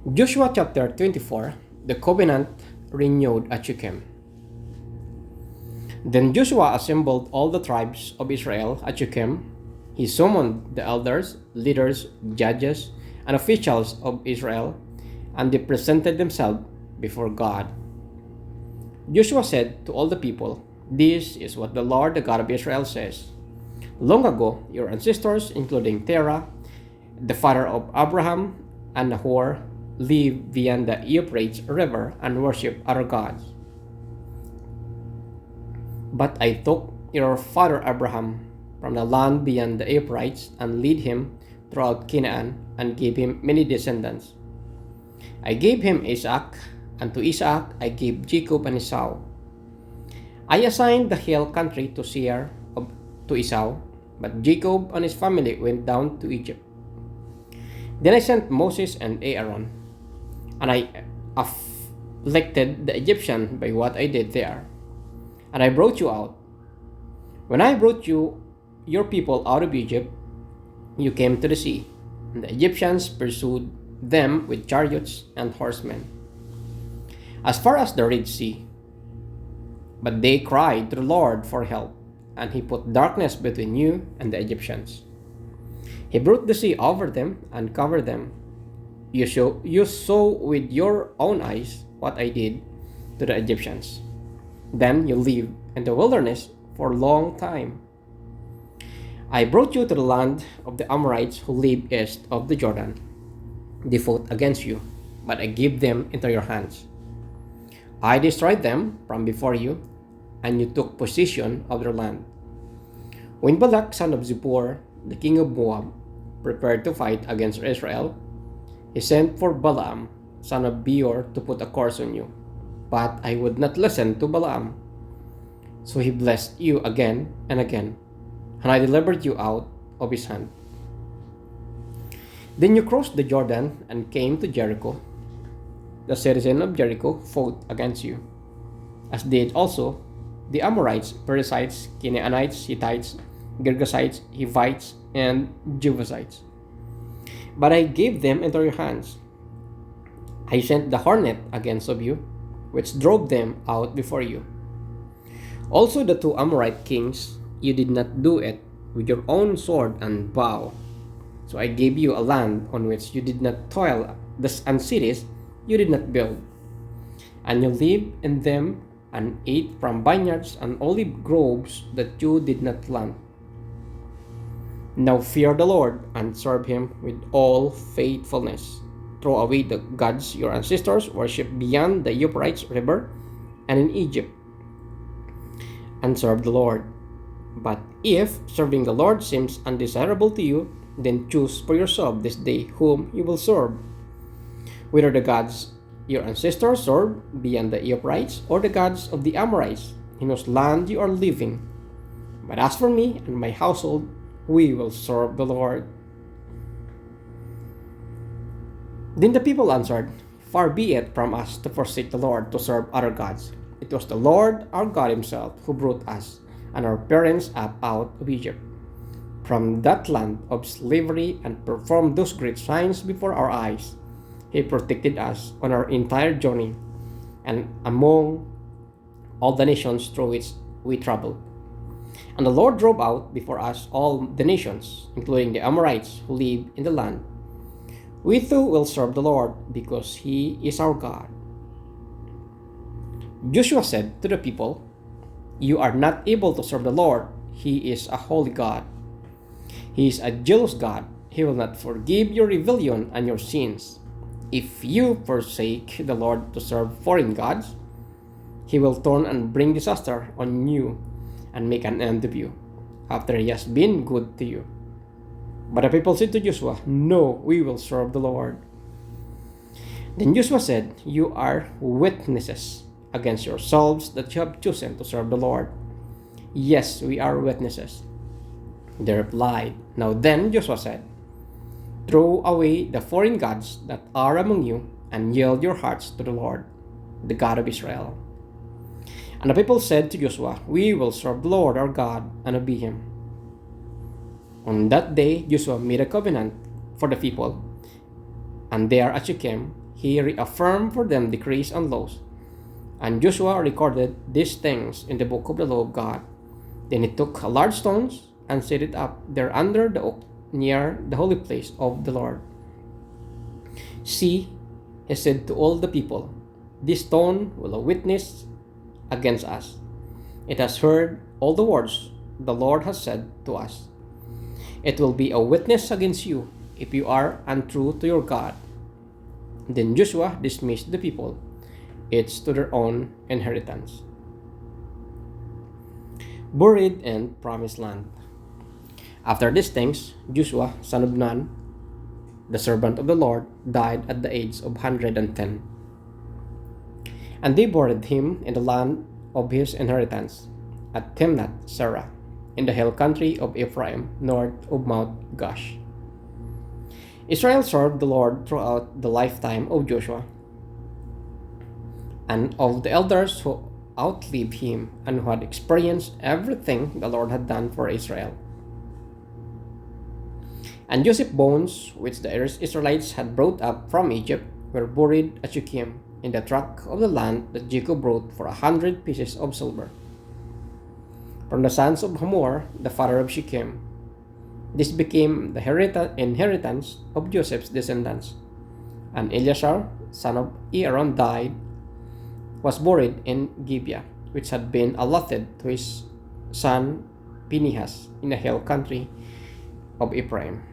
Joshua chapter 24, the covenant renewed at Shechem. Then Joshua assembled all the tribes of Israel at Shechem. He summoned the elders, leaders, judges, and officials of Israel, and they presented themselves before God. Joshua said to all the people, "This is what the Lord, the God of Israel, says. Long ago, your ancestors, including Terah, the father of Abraham and Nahor, lived beyond the Euphrates River and worshipped other gods. But I took your father Abraham from the land beyond the Euphrates and led him throughout Canaan and gave him many descendants. I gave him Isaac, and to Isaac I gave Jacob and Esau. I assigned the hill country to Seir to Esau, but Jacob and his family went down to Egypt. Then I sent Moses and Aaron, and I afflicted the Egyptian by what I did there. And I brought you out. When I brought your people out of Egypt, you came to the sea, and the Egyptians pursued them with chariots and horsemen, as far as the Red Sea. But they cried to the Lord for help, and he put darkness between you and the Egyptians. He brought the sea over them and covered them. You saw with your own eyes what I did to the Egyptians. Then you lived in the wilderness for a long time. I brought you to the land of the Amorites who live east of the Jordan. They fought against you, but I gave them into your hands. I destroyed them from before you, and you took possession of their land. When Balak son of Zippor, the king of Moab, prepared to fight against Israel, he sent for Balaam son of Beor to put a curse on you. But I would not listen to Balaam. So he blessed you again and again, and I delivered you out of his hand. Then you crossed the Jordan and came to Jericho. The citizens of Jericho fought against you, as did also the Amorites, Perizzites, Canaanites, Hittites, Girgashites, Hivites, and Jebusites. But I gave them into your hands. I sent the hornet against of you, which drove them out before you. Also the two Amorite kings, you did not do it with your own sword and bow. So I gave you a land on which you did not toil, and cities you did not build. And you lived in them and ate from vineyards and olive groves that you did not plant. Now fear the Lord and serve him with all faithfulness. Throw away the gods your ancestors worshipped beyond the Euphrates River and in Egypt, and serve the Lord. But if serving the Lord seems undesirable to you, then choose for yourself this day whom you will serve, whether the gods your ancestors served beyond the Euphrates or the gods of the Amorites in whose land you are living. But as for me and my household, we will serve the Lord." Then the people answered, "Far be it from us to forsake the Lord to serve other gods. It was the Lord our God himself who brought us and our parents up out of Egypt, from that land of slavery, and performed those great signs before our eyes. He protected us on our entire journey and among all the nations through which we traveled. And the Lord drove out before us all the nations, including the Amorites who live in the land. We too will serve the Lord, because he is our God." Joshua said to the people, "You are not able to serve the Lord. He is a holy God. He is a jealous God. He will not forgive your rebellion and your sins. If you forsake the Lord to serve foreign gods, he will turn and bring disaster on you and make an end of you, after he has been good to you." But the people said to Joshua, "No, we will serve the Lord." Then Joshua said, "You are witnesses against yourselves that you have chosen to serve the Lord." "Yes, we are witnesses," they replied. Now then, Joshua said, "Throw away the foreign gods that are among you, and yield your hearts to the Lord, the God of Israel." And the people said to Joshua, "We will serve the Lord our God and obey him." On that day Joshua made a covenant for the people, and there at Shechem he reaffirmed for them decrees and laws. And Joshua recorded these things in the book of the law of God. Then he took large stones and set it up there under the oak near the holy place of the Lord. See, he said to all the people, this stone will witness against us. It has heard all the words the Lord has said to us. It will be a witness against you if you are untrue to your God. Then Joshua dismissed the people, each to their own inheritance. Buried in Promised Land. After these things, Joshua, son of Nun, the servant of the Lord, died at the age of 110. And they buried him in the land of his inheritance, at Timnath Serah, in the hill country of Ephraim, north of Mount Gaash. Israel served the Lord throughout the lifetime of Joshua, and of the elders who outlived him and who had experienced everything the Lord had done for Israel. And Joseph's bones, which the Israelites had brought up from Egypt, were buried at Shechem in the tract of the land that Jacob brought for 100 pieces of silver. From the sons of Hamor, the father of Shechem, this became the inheritance of Joseph's descendants. And Eleazar, son of Aaron, was buried in Gibeah, which had been allotted to his son Phinehas in the hill country of Ephraim.